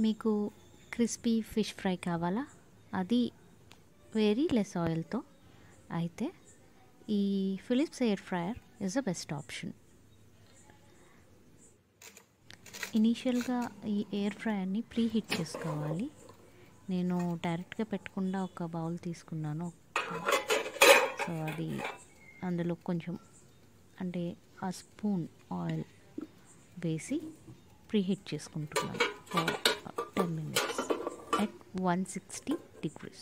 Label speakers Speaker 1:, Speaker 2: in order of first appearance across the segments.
Speaker 1: మీకు crispy fish fry కావాలా, అది వెరీ లెస్ ఆయిల్తో, అయితే ఈ Philips air fryer is the best option. ఇనీషియల్గా ఈ ఎయిర్ ఫ్రైయర్ని ప్రీ హీట్ చేసుకోవాలి. నేను డైరెక్ట్గా పెట్టకుండా ఒక బౌల్ తీసుకున్నాను. సో అది అందులో కొంచెం అంటే ఆ స్పూన్ ఆయిల్ వేసి ప్రీ హీట్ చేసుకుంటున్నాను for 10 minutes at 160 degrees.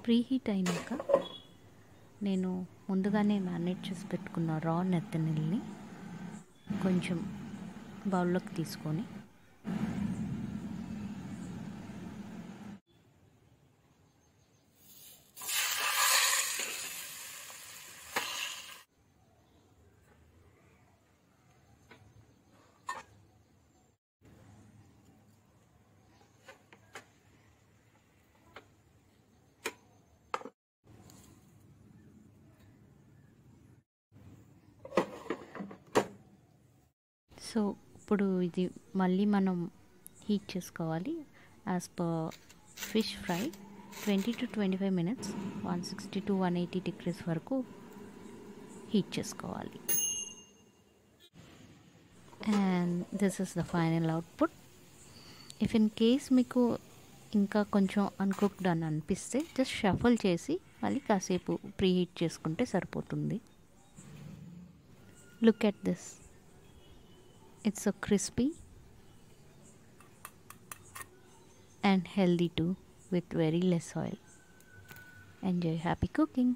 Speaker 1: Pre heat అయినాక నేను ముందుగానే మ్యారినేట్ చేసి పెట్టుకున్న రా నెత్తనెల్ని కొంచెం బౌల్లోకి తీసుకొని సో ఇప్పుడు ఇది మళ్ళీ మనం హీట్ చేసుకోవాలి. As per fish fry 20 to 25 minutes 160 to 180 degrees వరకు హీట్ చేసుకోవాలి. And this is the final output. If in case మీకు ఇంకా కొంచెం అన్కుక్డ్ అని అనిపిస్తే జస్ట్ షఫల్ చేసి మళ్ళీ కాసేపు ప్రీ హీట్ చేసుకుంటే సరిపోతుంది. Look at this. It's so crispy and healthy too, with very less oil. Enjoy. Happy cooking.